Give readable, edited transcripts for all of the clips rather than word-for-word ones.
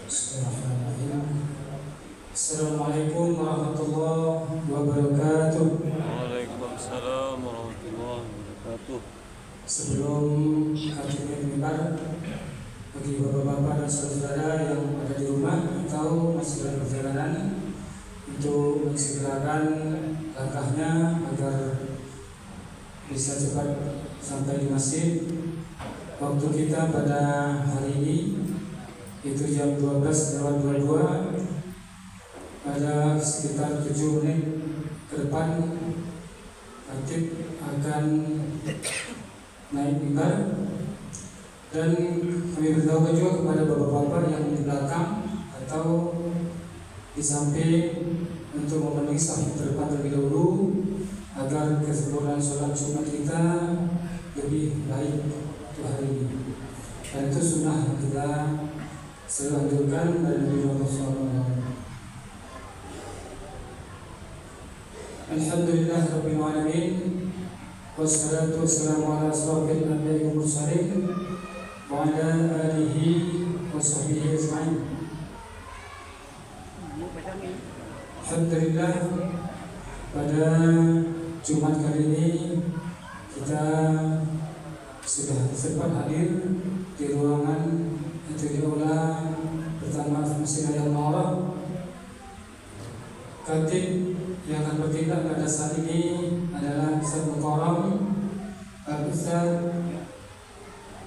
Bismillahirrahmanirrahim. Assalamualaikum warahmatullahi wabarakatuh. Waalaikumsalam warahmatullahi wabarakatuh. Sebelum kajian mimbar, bagi bapak-bapak dan saudara yang ada di rumah atau masih dalam perjalanan, untuk mensegerakan langkahnya agar bisa cepat sampai di masjid. Waktu kita pada hari ini itu jam 12:22. Ada sekitar 7 menit ke depan Khatib akan naik mimbar, dan kami beritahu juga kepada bapak-bapak yang di belakang atau di samping untuk memenuhi saf terdepan terlebih dahulu agar kesempurnaan sholat Jumat kita lebih baik untuk hari ini. Dan itu sunnah kita selalu anjurkan dari Nabi Muhammad SAW. Alhamdulillah Rabbil Alamin, wassalatu wassalamu ala asrafil anbiya'i wal mursalin wa ala alihi wa sahbihi ajma'in. Alhamdulillah, pada Jumat kali ini kita sudah sempat hadir di ruangan atau di aula pertama Masjid Al-Mu'arraf. Khatib yang akan bertindak pada saat ini adalah Ustaz Mukarram Al-Ustaz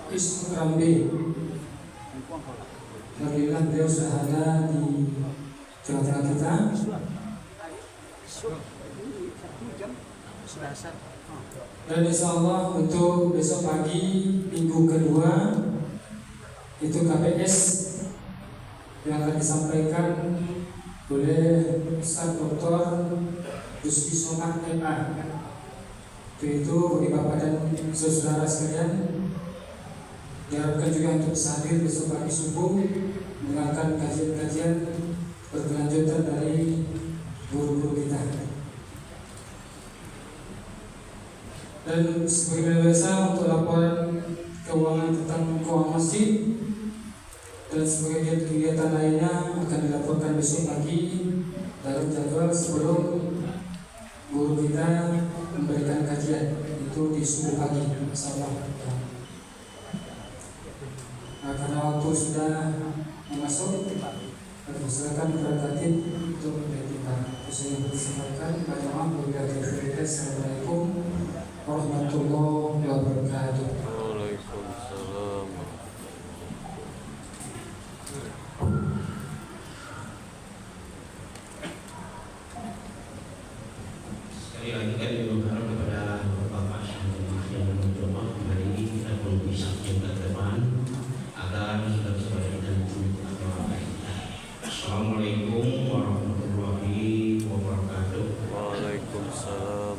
Isrambi. Alhamdulillah beliau sudah ada di tengah-tengah kita. Dan insyaallah untuk besok pagi minggu kedua itu KPS yang akan disampaikan oleh Ustaz Dr. Rizky Somad MA. Itu bagi bapak dan saudara sekalian, diharapkan juga untuk hadir besok pagi subuh mendengarkan kajian-kajian berkelanjutan dari guru-guru kita. Dan sebagai biasa untuk laporan keuangan tentang keuangan masjid dan sebagai kegiatan lainnya akan dilaporkan besok pagi dalam jadwal sebelum guru kita memberikan kajian, itu di subuh pagi insyaallah. Nah, karena waktu sudah masuk, silakan kepada Khatib untuk memberikan. Saya persilakan Pak Imam wabillahi. Assalamualaikum warahmatullahi wabarakatuh. Waalaikumsalam. Sekali lagi kami berharap kepada Bapak yang mencoba hari ini kita belum bisa Jumat depan agar sudah bisa berikan Assalamualaikum warahmatullahi wabarakatuh. Waalaikumsalam.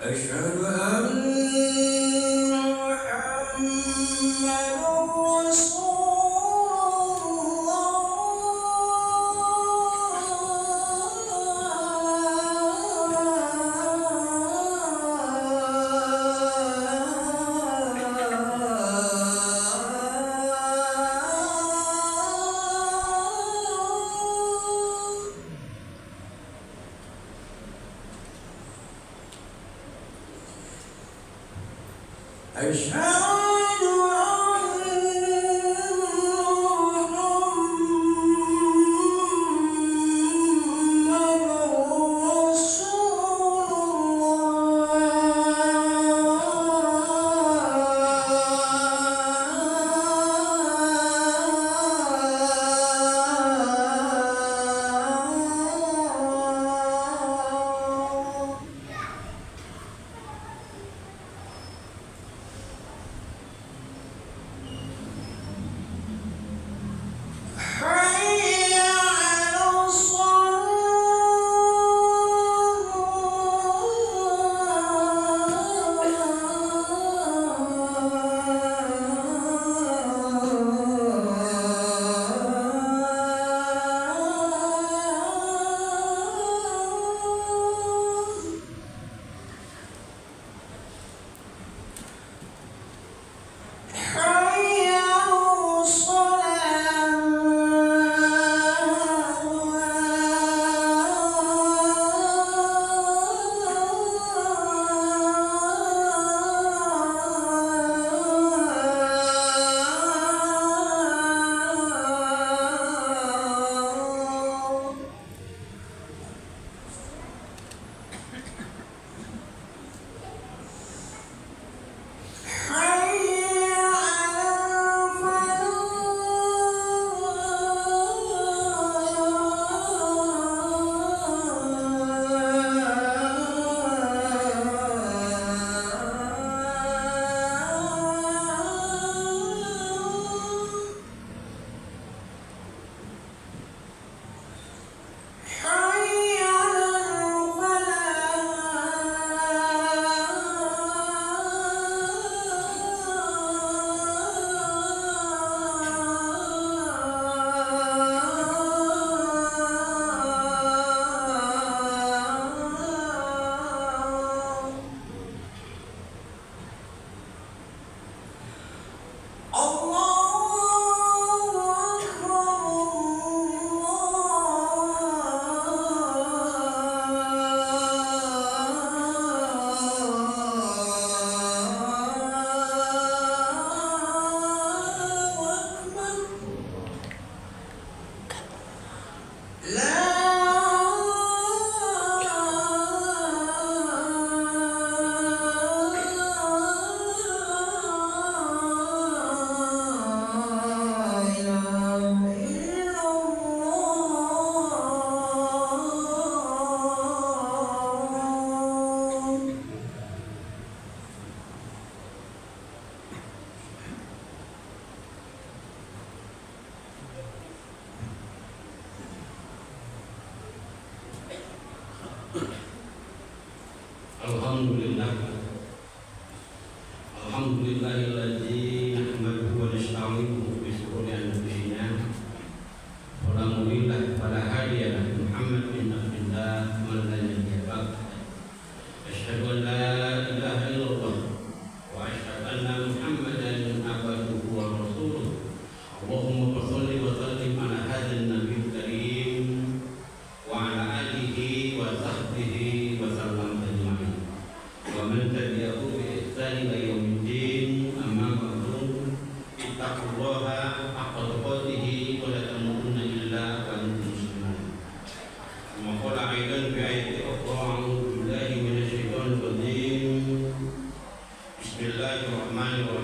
أشهد أن محمد رسول الله أشهد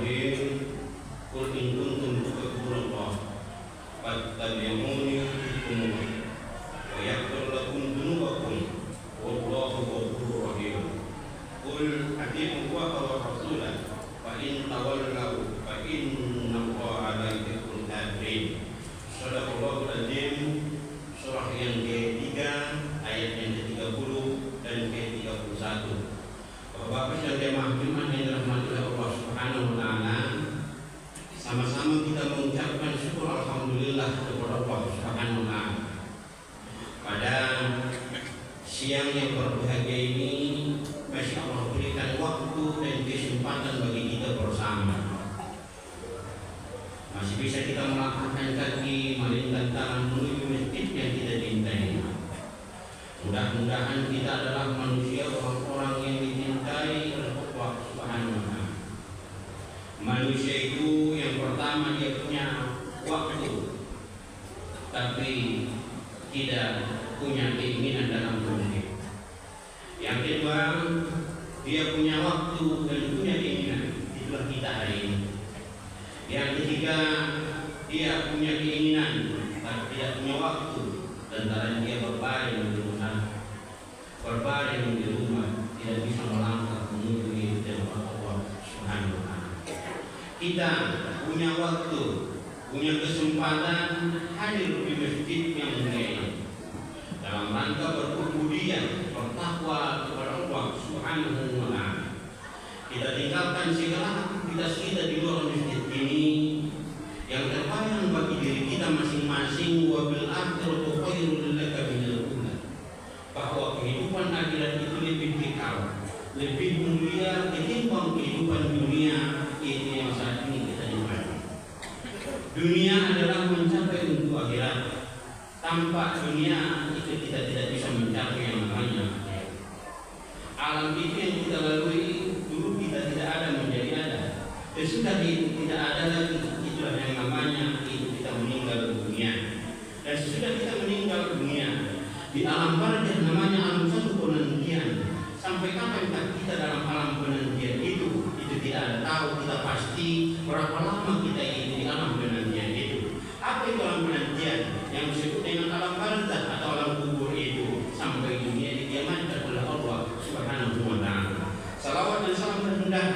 Bismillahirrahmanirrahim. Qul in kuntum tuhibbunallah fattabi'uni yuhbibkumullah wa yaghfir lakum dzunubakum wallahu ghafurur rahim. Qul atii'u Allaha wa rasulahu fa in tawallaw fa innallaha la yuhibbul kafirin. Shadaqallahul azim. Surah yang ke-3 ayat yang ke-30 dan ke-31. Bapak-bapak dan jemaah Jumat yang dirahmati oleh Allah Subhanahu wa taala, sama-sama kita mengucapkan syukur alhamdulillah kepada Allah Subhanahu wa taala. Pada siang yang berbahagia ini masih Allah berikan waktu dan kesempatan bagi kita bersama. Masih bisa kita melangkahkan kaki, melintang tangan menuju masjid yang kita cintai. Mudah-mudahan kita adalah manusia orang-orang yang dicintai oleh Allah Subhanahu wa taala. Manusia itu yang pertama dia punya waktu, tapi tidak punya keinginan dalam hidup. Yang kedua, dia punya waktu dan punya keinginan. Itulah kita hari ini. Yang ketiga, dia punya keinginan tapi tidak punya waktu, lantaran dia berbaring di rumah, berbaring di rumah, tidak bisa melangkah menuju hidup dan Allah Subhanahu wa taala. Kita punya waktu, punya kesempatan hadir di masjid yang mulia ini dalam rangka berkubudian, bertakwa kepada Allah Subhanahu wa taala. Kita tinggalkan segala aktivitas kita di luar masjid ini yang terbayang bagi diri kita masing-masing, wa bil akhirati khairul laka minal ula, bahwa kehidupan akhirat itu lebih kekal, lebih mulia ketimbang kehidupan dunia ini yang saat ini kita nikmati. Dunia adalah mencapai untuk akhirat. Tanpa dunia itu kita tidak bisa mencapai yang namanya akhirat. Alam itu yang kita lalui dulu kita tidak ada menjadi ada. Sesudah itu tidak ada lagi, itulah yang namanya itu kita meninggal dunia. Dan sesudah kita meninggal dunia, di alam barzakh namanya alam satu penantian. Sampai kapan kita dalam alam penantian itu tidak ada tahu kita pasti berapa lama kita ini di alam penantian itu. Apa itu alam penantian yang disebut dengan alam barzakh atau alam kubur itu? Sampai dunia didiamankan oleh Allah Subhanahu wa taala. Salawat dan salam rendah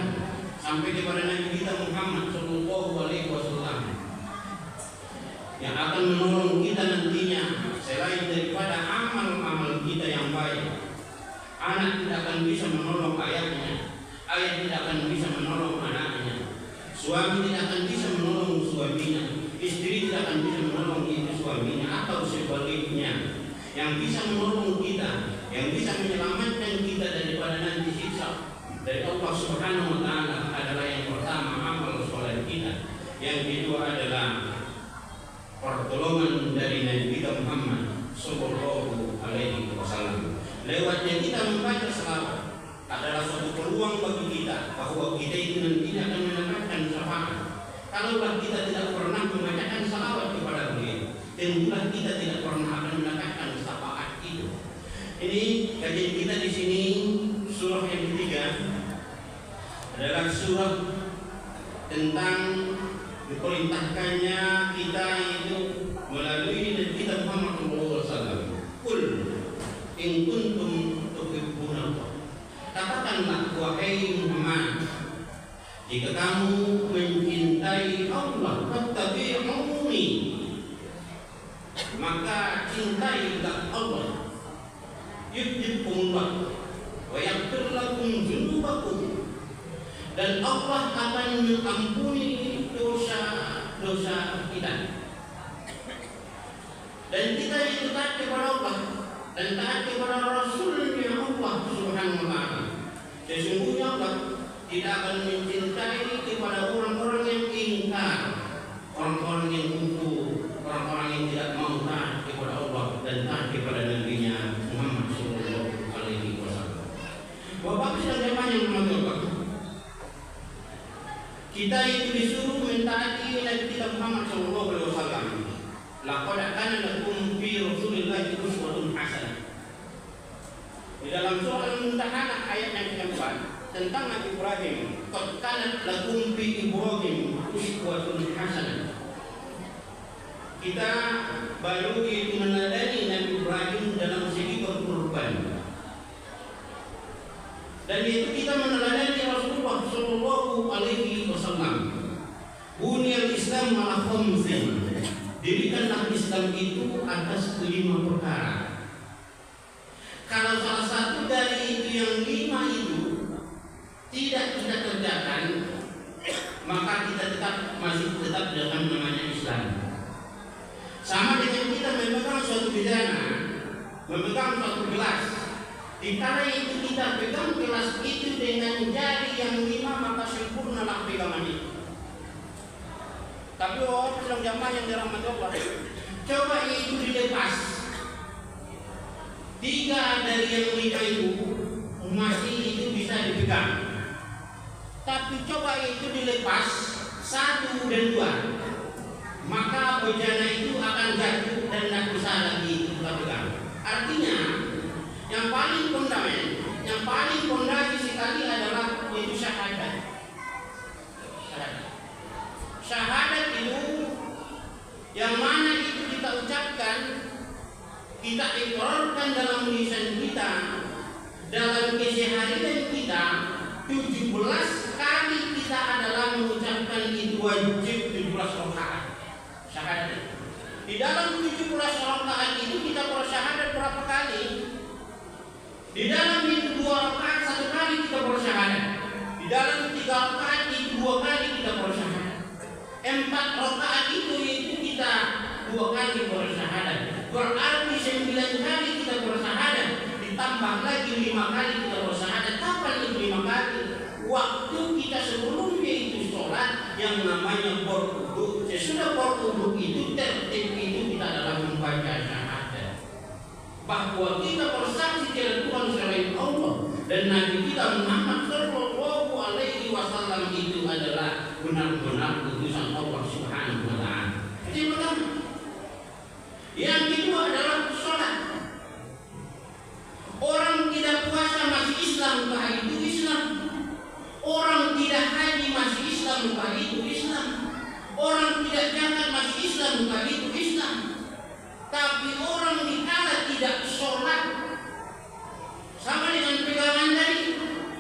sampai kepada Nabi kita Muhammad sallallahu alaihi wasallam yang akan menolong kita nantinya selain daripada amal-amal kita yang baik. Anak tidak akan bisa menolong ayahnya, ayah tidak akan bisa menolong anaknya, suami tidak akan bisa menolong suaminya, istri tidak akan bisa menolong suaminya, atau sebaliknya. Yang bisa menolong kita, yang bisa menyelamatkan kita daripada nanti siksa dari Allah Subhanahu wa taala adalah yang pertama amal soleh kita, yang kedua adalah pertolongan dari Nabi kita Muhammad sallallahu alaihi wasallam. Lewatnya kita membaca selawat adalah suatu peluang bagi kita bahwa kita itu nanti akan mendapatkan syafaat. Kalaulah kita tidak pernah membacakan selawat kepada beliau, tentulah kita tidak pernah akan mendapatkan syafaat itu. Ini kajian kita di sini surah yang ketiga adalah surah tentang diperintahkannya kita itu melalui Nabi kita Muhammad SAW. Qul in kuntum tuhibbunallah, katakanlah wahai Muhammad, jika kamu mencintai Allah, fattabi'uni, maka cintailah Allah. Yuhibbukumullah wa yaghfir lakum dzunubakum, dan Allah akan mengampuni dosa-dosa kita. Dan kita itu taat kepada Allah dan taat kepada Rasulnya Allah Subhanahu wa taala. Sesungguhnya Allah tidak akan mencintai kepada orang-orang yang ingkar, orang-orang yang kufur, orang-orang yang tidak mau taat kepada Allah dan taat kepada Nabi-Nya Muhammad sallallahu alaihi wasallam. Bapak bisa jemaah yang Allah, kita itu disuruh mentaati Nabi kita Muhammad sallallahu alaihi wasallam. Laqad kana lakum fi Rasulillahi uswatun hasanah. Di dalam surah Al-Mumtahanah ayat yang keempat tentang Nabi Ibrahim qad kanat lakum fi Ibrahim uswatun hasanah. Kita baru meneladani Nabi Ibrahim dalam segi berkorban. Dan itu kita meneladani Rasulullah Shallallahu Alaihi Wasallam. Bunyal Islam ala khamsin. Dirikanlah Islam itu atas 5 perkara. Kalau salah satu dari itu yang 5 itu tidak kita kerjakan, maka kita masih tetap dalam namanya Islam. Sama dengan kita memegang suatu bejana, memegang suatu gelas. Dikala itu kita pegang gelas itu dengan jari yang 5, maka sempurnalah pegangan itu. Tapi orang sedang jamaah yang dirahmati Allah, coba itu dilepas. 3 dari yang 5 itu masih itu bisa dipegang. Tapi coba itu dilepas 1 dan 2. Maka bejana itu akan jatuh dan tidak bisa lagi kita pegang. Artinya yang paling fundament, yang paling fondasi sekali adalah yaitu syahadat. Syahadat itu yang mana itu kita ucapkan, kita ikrarkan dalam lisan kita, dalam keseharian kita. 17 kali kita adalah mengucapkan itu wajib 17 rakaat. Syahadat. Di dalam 17 rakaat itu kita bersyahadat berapa kali? Di dalam itu 2 rakaat 1 kali kita bersyahadat. Di dalam 3 rakaat itu 2 kali kita bersyahadat. 4 rakaat itu kita 2 kali bersyahadat. Berarti 9 kali kita bersyahadat. Ditambah lagi 5 kali kita bersyahadat. Kapan itu 5 kali? Waktu kita sebelumnya itu sholat yang namanya berwudu. Sesudah berwudu itu tertib itu kita dalam membaca syahadat bahwa kita bersaksi kepada Tuhan selain Allah dan Nabi kita Muhammad Shallallahu Alaihi Wasallam itu adalah benar-benar utusan Allah Subhanahu Wa Taala. Itu yang pertama. Yang kedua adalah sholat. Orang tidak puasa masih Islam, entah itu Islam. Orang tidak haji masih Islam, entah itu Islam. Orang tidak zakat masih Islam, entah itu Islam. Tapi orang dikala tidak sholat, sama dengan pegangan tadi.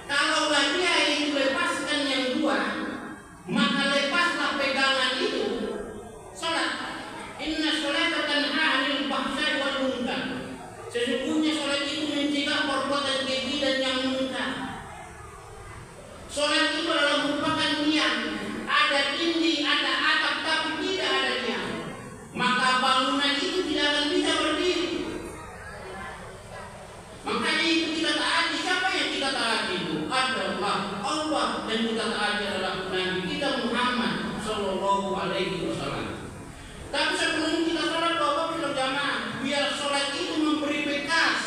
Kalau dia itu lepaskan yang 2, maka lepaslah pegangan itu. Sholat. Inna sholata tanha 'anil fahsya'i wal munkar. Sesungguhnya sholat itu mencegah perbuatan keji dan yang munkar. Sholat itu adalah merupakan niat. Ada dinding, ada atap, tapi tidak ada niat. Maka bangunan itu tidak akan bisa berdiri. Makanya itu kita taati. Siapa yang kita taati itu? Adalah Allah. Dan kita taati adalah Nabi kita Muhammad Sallallahu Alaihi Wasallam. Tapi sebelum kita sholat, Bapak bilang jamaah, biar sholat itu memberi bekas,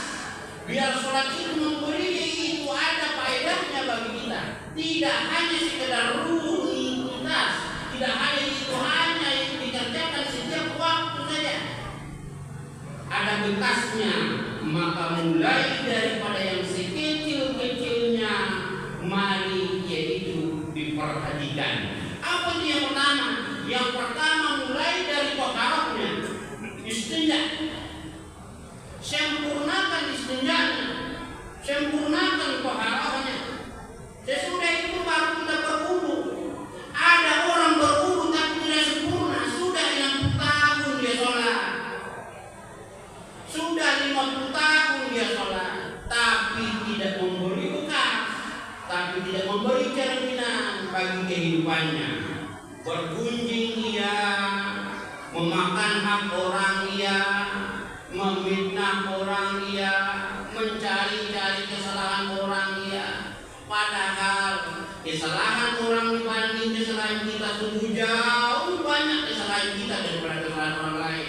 biar sholat itu memberi itu ada faedahnya bagi kita. Tidak hanya sekedar rutinitas, tidak hanya itu hanya yang dikerjakan setiap waktu saja. Ada bekasnya, maka mulai daripada yang sekecil-kecilnya, mari yaitu diperhatikan. Apa itu yang pertama? Yang pertama mulai dari toharahnya, istinja. Sempurnakan istinjanya, sempurnakan toharahnya. Sesudah itu baru kita berwudu. Ada orang berwudu tapi tidak sempurna. Sudah 60 tahun dia sholat, sudah 50 tahun dia sholat, tapi tidak memberi bekas, tapi tidak memberi cerminan bagi kehidupannya. Bergunjing ia, memakan hak orang ia, memfitnah orang ia, mencari-cari kesalahan orang ia. Padahal kesalahan orang dibanding kesalahan kita sungguh jauh banyak kesalahan kita daripada kesalahan orang lain.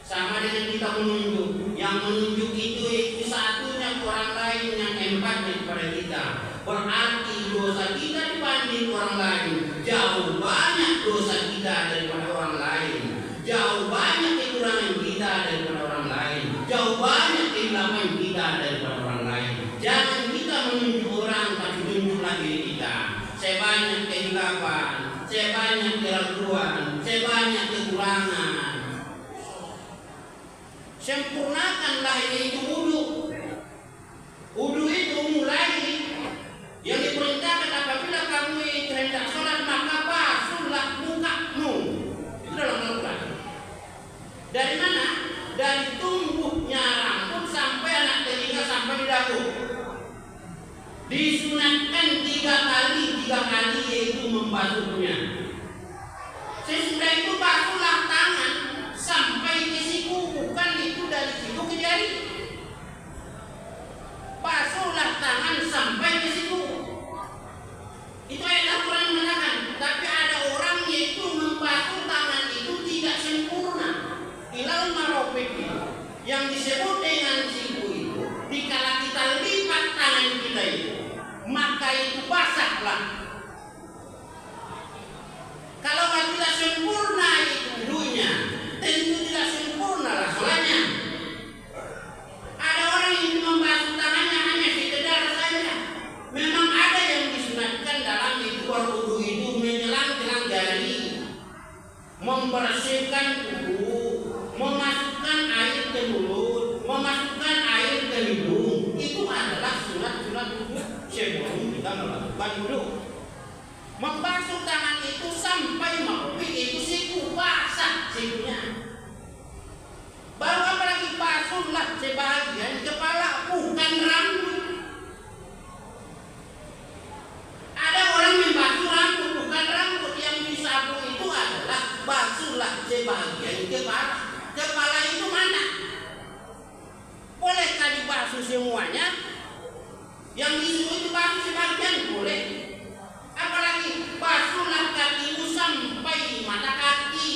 Sama dengan kita menunjuk, yang menunjuk itu satunya ke orang lain yang empatnya kepada kita. Berarti dosa kita dibanding orang lain jauh banyak dosa kita daripada orang lain. Jauh banyak kekurangan kita daripada orang lain. Jauh banyak kehilangan kita daripada orang lain. Jangan kita menunjuk orang, tapi tunjuklah diri kita. Saya banyak keraguan, saya banyak kekurangan. Sempurnakanlah itu wudu. Wudu itu mulai yang diperintahkan apabila kamu itu hendak sholat maka basuhlah mukamu. Itu dalam Al-Quran. Dari mana? Dari tumbuhnya rambut sampai anak telinga sampai di dagu. Disunatkan 3 kali yaitu membasuhnya. Sesudah itu basuhlah tangan sampai ke siku, bukan itu dari siku ke jari. Basuhlah tangan sampai ke siku. Itu ayat Al-Quran mengatakan. Tapi ada orang yaitu membasuh tangan itu tidak sempurna. Ilal marofik yang disebut dengan siku itu, dikala kita lipat tangan kita itu, maka itu basahlah. Kalau tidak sempurna itu wudunya, tentu tidak sempurna lah sholatnya. Ada orang yang membasuh tangannya hanya sekedar saja. Memang ada yang disunatkan dalam ritual wudu itu menjelang-jelang jari, membersihkan kuku, memasukkan air ke mulut, memasukkan air ke hidung. Itu adalah sunat-sunat wudu sebelum kita melakukan wudu. Membasuh tangan itu sampai mabuk itu siku, basah sikunya. Baru apalagi basuhlah sebagian kepala, bukan rambut. Ada orang membasuh rambut, bukan rambut. Yang disapu itu adalah basuhlah sebagian kepala. Kepala itu mana? Bolehkah dibasuh semuanya? Yang disuruh itu basuh sebagian boleh. Apalagi basuhlah kakimu sampai mata kaki.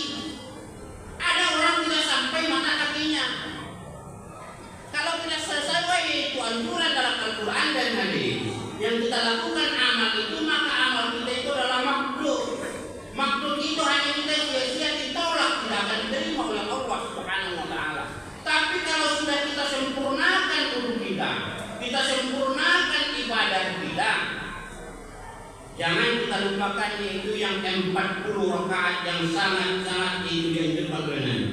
Ada orang tidak sampai mata kakinya. Kalau tidak sesuai itu anjuran dalam Al-Quran dan hadis, yang kita lakukan amal itu, maka amal kita itu adalah makhluk. Makhluk itu hanya kita sia-sia ditolak, tidak akan diterima oleh Allah Subhanahu wa Ta'ala. Tapi kalau sudah kita sempurnakan wudu kita sempurnakan ibadah kita, jangan kita lupakan yaitu yang 40 rakaat yang sangat-sangat itu dianjurkan oleh Nabi.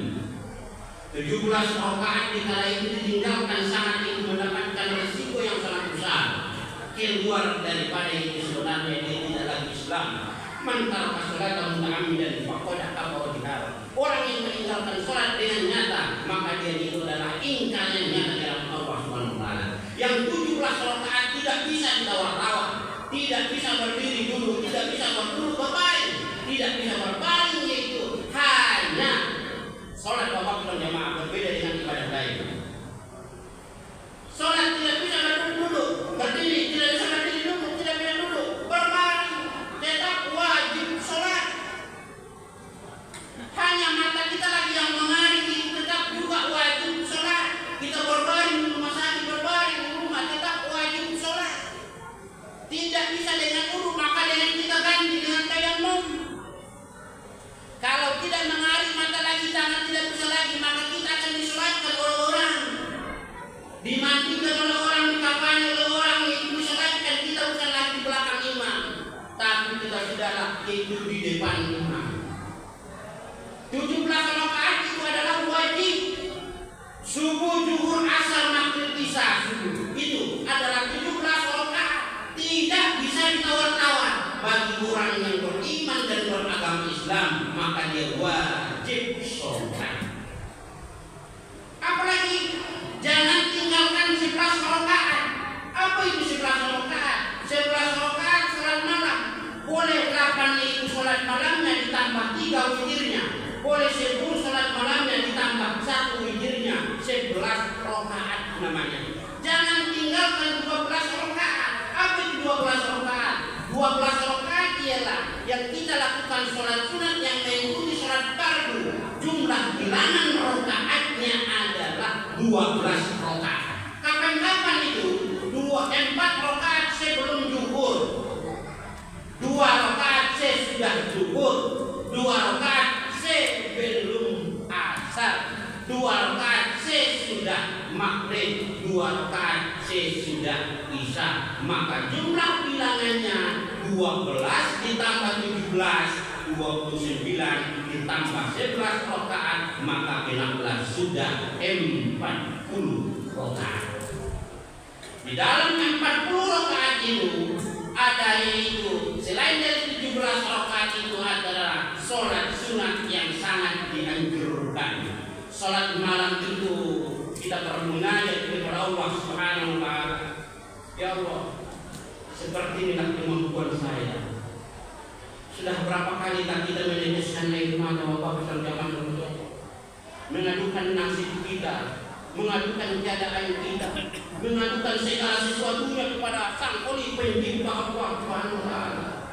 17 rakaat di kala itu ditinggalkan sangat itu mendapatkan resiko yang sangat besar. Keluar daripada itu sebenarnya dia tidak lagi Islam. Man taraka sholatan muta'ammidan faqad kafara biha. Orang yang meninggalkan sholat dengan nyata, maka dia itu adalah ingkar yang nyata dalam Allah Subhanahu wa Ta'ala. Yang 17 rakaat tidak bisa ditawar-tawar, tidak bisa berdiri dulu, tidak bisa berduduk berbaring, tidak bisa berbaring, yaitu hanya sholat waktu jamaah, berbeda dengan ibadah lain. Sholat tidak bisa berduduk, berdiri tidak bisa berdiri duduk, tidak bisa duduk, berbaring tetap wajib sholat. Hanya mata kita lagi yang mengarik itu tetap juga wajib sholat. Kita berbaring di rumah sakit, berbaring di rumah tetap wajib sholat. Tidak bisa dengan wudu, maka dengan kita ganti dengan tayamum. Kalau tidak mengarik mata lagi, tangan tidak bisa lagi, maka kita akan disolatkan oleh orang, dimandikan oleh orang, dikafani oleh orang, itu disolatkan. Kita bukan lagi belakang imam, tapi kita sudahlah itu di depan imam. 17 rakaat itu adalah wajib. Subuh, zuhur, asar, maghrib, isya, subuh itu adalah 17 rakaat. Tidak bisa ditawar-tawar. Bagi orang yang beriman dan beragama Islam, maka dia wajib sholat. Apalagi jangan tinggalkan 11 rakaat. Apa itu 11 rakaat? 11 rakaat sholat malam. Boleh 8 itu sholat malamnya ditambah 3 witirnya. Boleh 10 sholat malamnya ditambah 1 witirnya. 11 rakaat namanya. Jangan tinggalkan 12 rakaat. Apa itu 12 rakaat? 12 rakaat ialah yang kita lakukan sholat sunat yang mengikuti sholat fardu. Jumlah bilangan rakaatnya adalah 12 rakaat. Kapan-kapan itu? 4 rakaat sebelum zuhur, 2 rakaat sesudah zuhur, 2 rakaat sebelum asar, 2 rakaat sesudah maghrib, 2 rakaat sesudah isya. Maka jumlah bilangannya 12 ditambah 17 29 ditambah 11 rakaat maka genaplah sudah 40 rakaat. Di dalam 40 rakaat itu ada yaitu selain dari 17 rakaat itu adalah sholat sunat yang sangat dianjurkan. Sholat malam itu kita bermunajat kepada Allah Subhanahu wa taala. Ya Allah, seperti inilah kemampuan saya. Sudah berapa kali kita meneteskan air mata Bapak besar zaman dulu, mengadukan nasib kita, mengadukan keadaan kita, mengadukan segala sesuatunya kepada Sang Oli Pencipta Allah Subhanahu wa taala.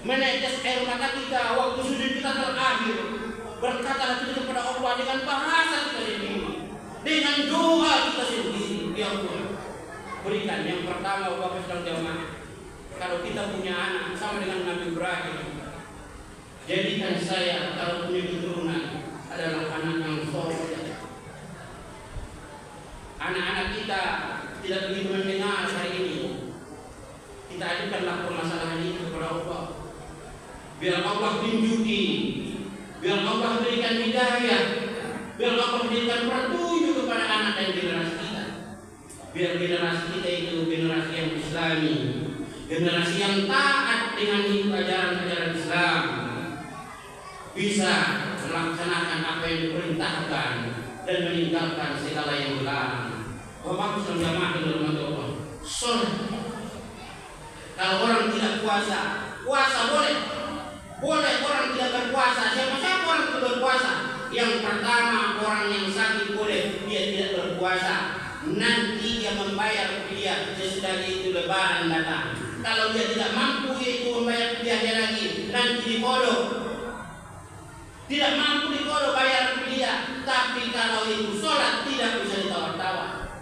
Menetes air mata kita waktu sujud kita terakhir, berkatalah kita kepada Allah dengan bahasa kita sendiri, dengan doa kita sendiri. Ya Allah, berikan yang pertama Bapak sedang jamaah. Kalau kita punya anak sama dengan Nabi Ibrahim, jadikan saya kalau punya keturunan adalah anak yang soleh. Anak-anak kita tidak begitu mendengar hari ini, kita ajukanlah permasalahan ini kepada Allah. Biar Allah tunjuki, biar Allah berikan hidayah, biar Allah berikan petunjuk kepada anak dan generasi kita. Biar generasi kita itu generasi yang Islami, generasi yang taat dengan ajaran-ajaran Islam, bisa melaksanakan apa yang diperintahkan dan meninggalkan segala yang dilarang. Bapak Islam jamaah yang dirahmati Allah, sholat. Kalau orang tidak puasa, puasa boleh. Boleh orang tidak berpuasa. Siapa orang tidak berpuasa? Yang pertama orang yang sakit boleh dia tidak berpuasa. Nanti dia membayar dia sesudah itu lebaran datang. Kalau dia tidak mampu itu membayar dia lagi, nanti dikodok. Tidak mampu dikodok bayar dia. Tapi kalau itu sholat tidak bisa ditawar-tawar.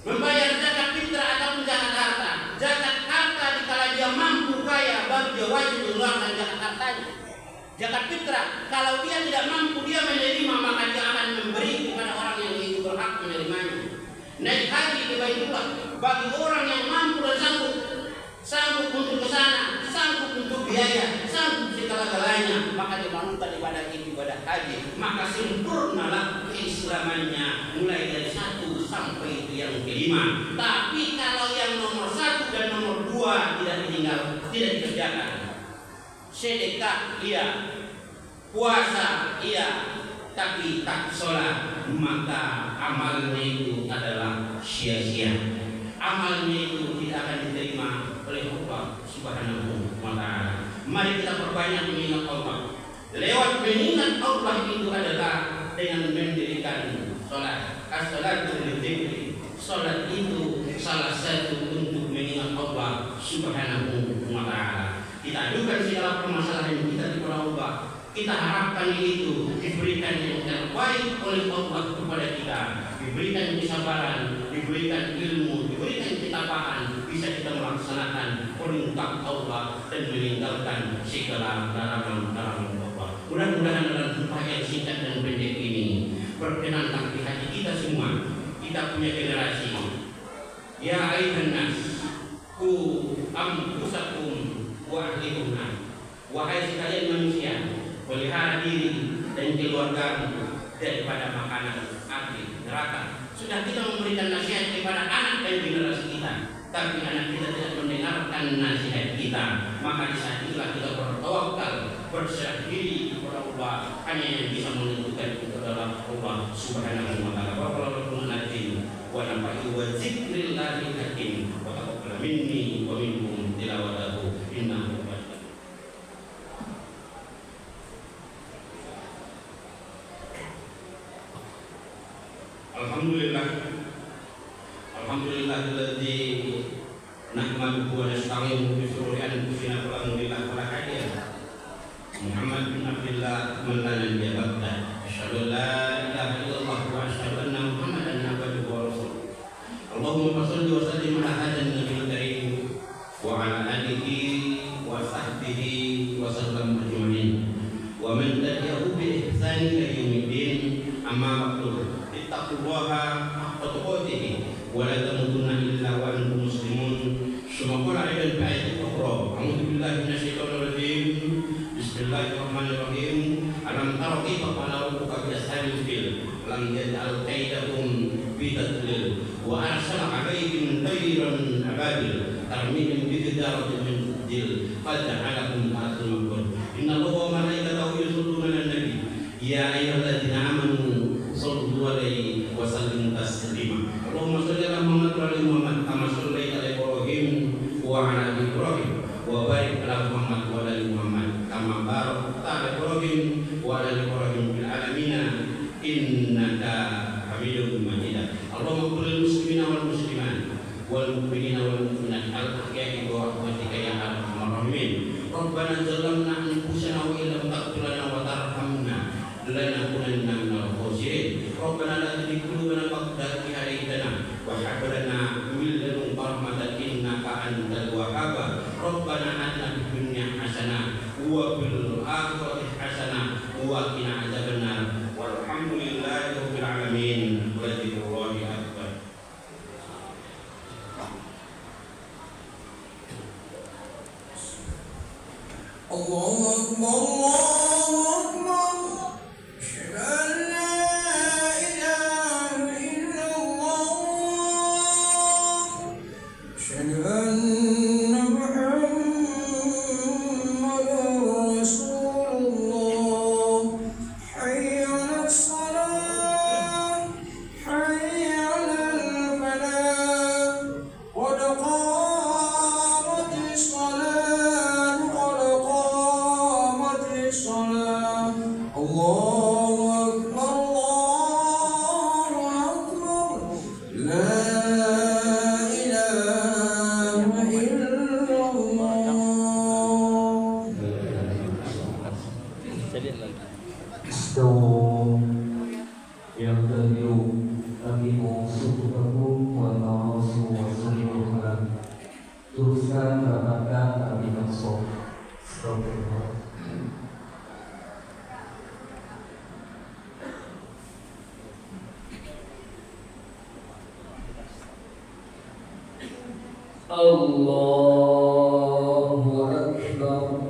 Membayar zakat fitrah ataupun zakat harta. Zakat harta dikala dia mampu kaya, baru dia wajib mengeluarkan zakat hartanya. Zakat fitrah kalau dia tidak mampu dia menerima, maka dia akan memberi kepada orang yang itu berhak menerimanya. Naik haji ke Baitullah bagi orang yang mampu dan sanggup untuk ke sana, sanggup untuk biaya, sanggup segala-galanya, maka dibangunkan ibadah ini, ibadah haji, maka sempurnalah keislamannya mulai dari 1 sampai yang kelima. Tapi kalau yang nomor 1 dan nomor 2 tidak ditinggal, tidak dikerjakan, sedekah iya, puasa iya, tapi tak sholat, maka amalnya itu adalah sia-sia. Amalnya itu tidak akan diterima oleh Allah Subhanahu wa taala. Mari kita perbanyak mengingat Allah. Lewat mengingat Allah itu adalah dengan mendirikan sholat. As-salatu lidzikri. Sholat itu salah satu untuk mengingat Allah Subhanahu wa taala. Kita ajukan segala permasalahan kita kepada Allah. Kita harapkan itu diberikan yang terbaik oleh Allah kepada kita, diberikan kesabaran, diberikan ilmu, diberikan ketakwaan, bisa kita melaksanakan perintah Allah dan meninggalkan segala larangan-larangan Allah. Mudah-mudahan dalam jumpa yang singkat dan pendek ini berkenanlah di hati kita semua. Kita punya generasi. Ya ayuhan nas, ku anfusakum wa ahlikum. Wahai sekalian manusia, pelihara diri dan keluargamu daripada makanan api neraka. Sudah kita memberikan nasihat kepada anak dan generasi kita, tapi anak kita tidak mendengarkan nasihat kita, maka di saat itulah kita bertawakal, berserah diri kepada Allah. Hanya yang bisa menentukan itu adalah Allah Subhanahu wa taala. Wa'alaikum salam wa nafa'u wa zikrillahil hakim wa taqabbal minni wa minkum tilawatahu innahu. Alhamdulillahilladzi nahmaduhu wa nasta'inuhu bi shururi anfusina wa la hadiya Muhammad bin Abdullah man la nabiyya ba'da. Asyhadu an la ilaha illallah wa asyhadu anna Muhammadan abduhu wa rasuluh. Allahumma shalli wa sallim ala hadan nabiyil karim wa ala alihi wa sahbihi wa sallam ajma'in wa man tabi'ahu bi ihsan ila yaumiddin. Amma ba'du. Ittaqullaha haqqa tuqatih wa la tamutunna illa wa antum muslimun. Suma qala aidan fi ayatin ukhra. A'udzu billahi minasyaitonir rajim. Bismillahirrahmanirrahim. Alam tara kaifa fa'ala rabbuka bi ashabil fil lam yaj'al kaidahum fi tadlil wa arsala 'alaihim tayran ababil tarmihim bi hijaratin min sijil faj'alahum ka'asfin ma'kul. Inna Allaha wa malaikatahu yusholluna 'alan nabi ya ayyuhalladzina amanu shallu 'alaihi wa sallimu taslima. Allahumma shalli 'ala Muhammad wa ala Muhammad kama shallaita 'ala Ibrahim wa 'ala ali Ibrahim wa barik 'ala Muhammad wa ala ali Muhammad kama barakta 'ala Ibrahim wa ala ali Ibrahim fil alamin innaka Hamidum Majid. Allahumma qul lil muslimina wal muslimat wal mu'minina wal mu'minat al ahya'i wa rahmatika ya arhamar rahimin. Rabbana zalamna anfusana wa illam taghfir lana wa tarhamna lanakunanna minal khasirin. Rabbana la tuzigh qulubana ba'da idh hadaytana wa hab lana min ladunka rahmatan innaka antal wahhab. Rabbana atina fid dunya hasanah wa fil akhirati hasanah wa qina adzabannar. Walhamdulillahi rabbil alamin. Walhamdulillahi akbar. Allahu Akbar, Allahu Akbar. Asyhadu an la ilaha illallah. Asyhadu anna Muhammadar Rasulullah. Hayya 'alas salah, hayya 'alal falah. Qad qamatis salah, qad qamatis salah. Allahu Akbar, Allahu Akbar. La ilaha illallah. استووا يعتدلوا أقيموا صفوفكم وتراصوا وصلوا الخلف teruskan rapatkan apikan sof. Astagfirullah. Allahu Akbar.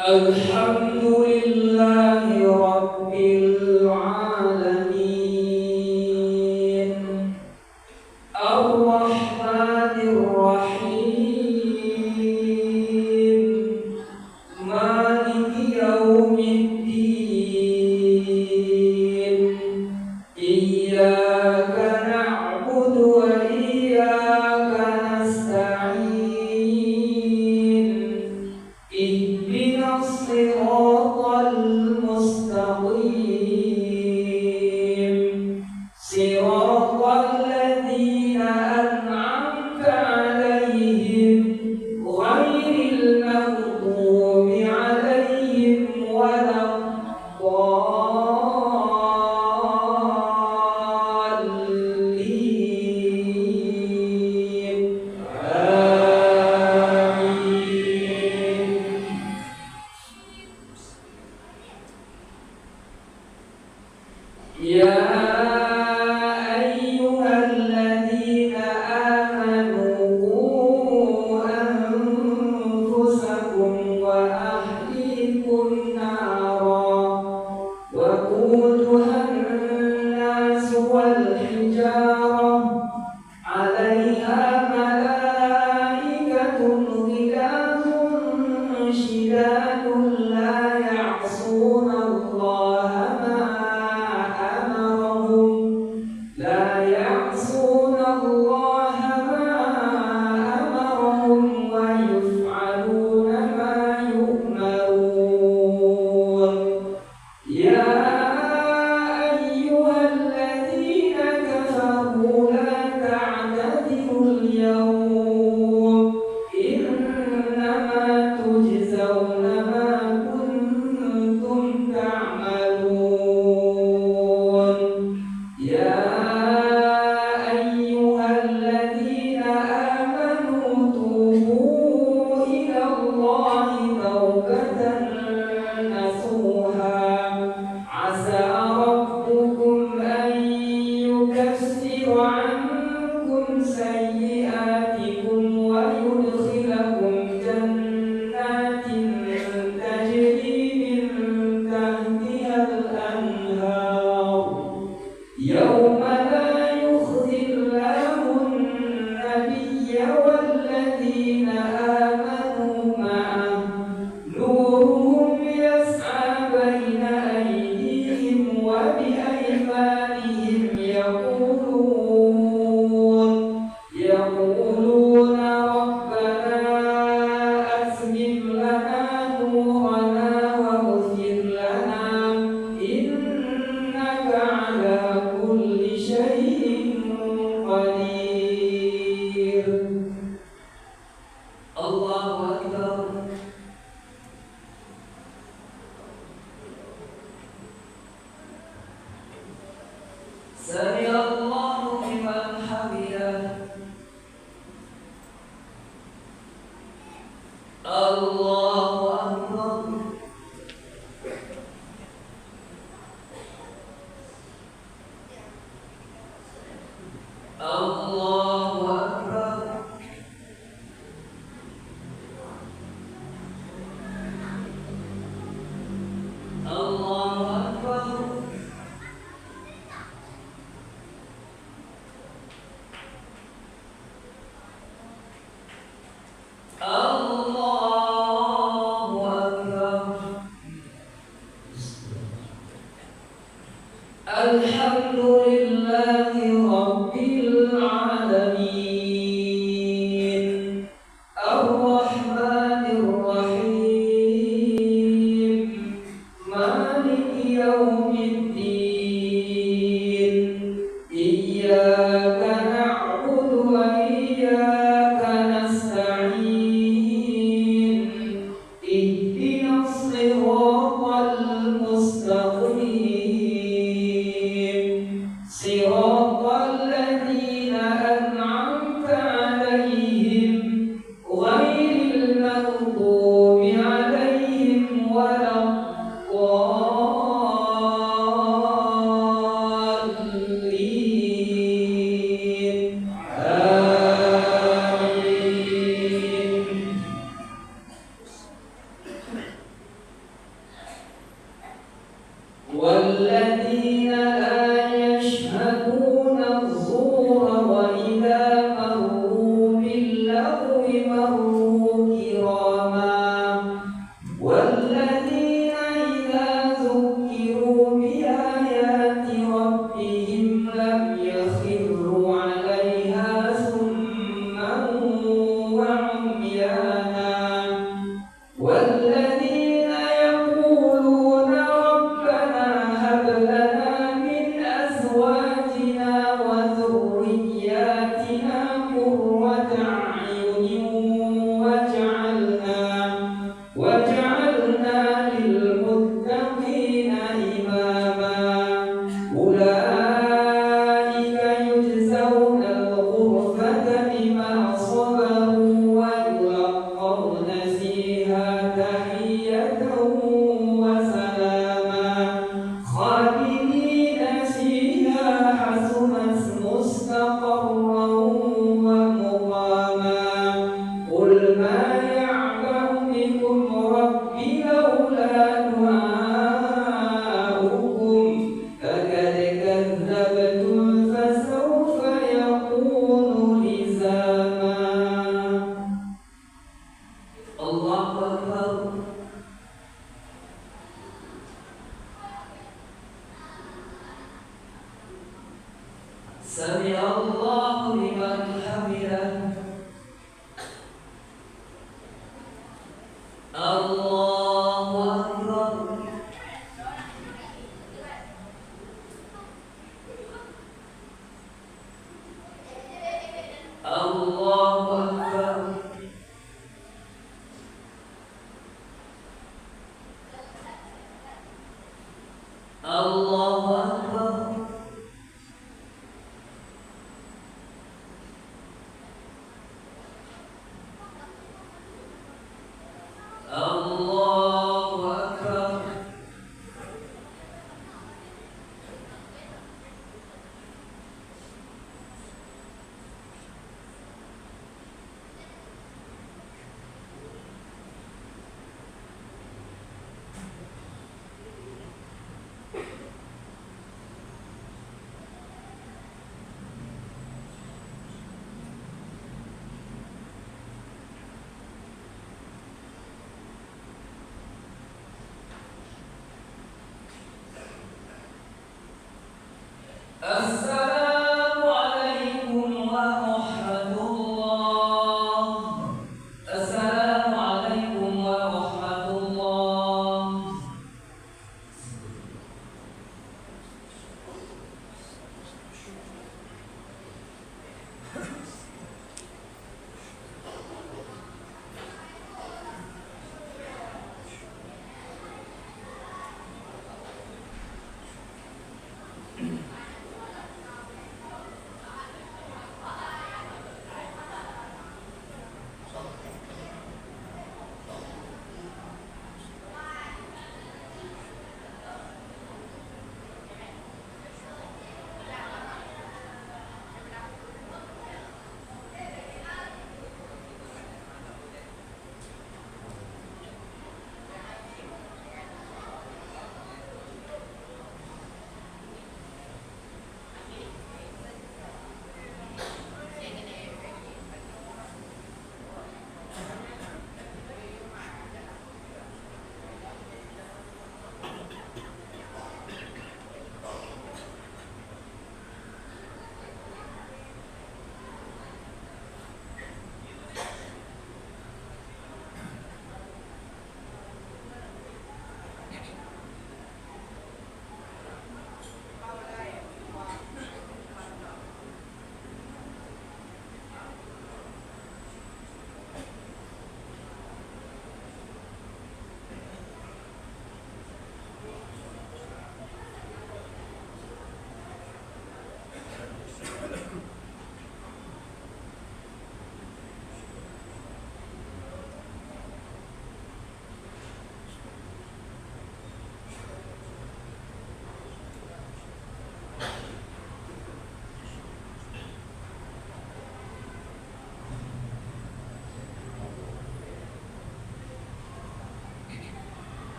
Alhamdulillah.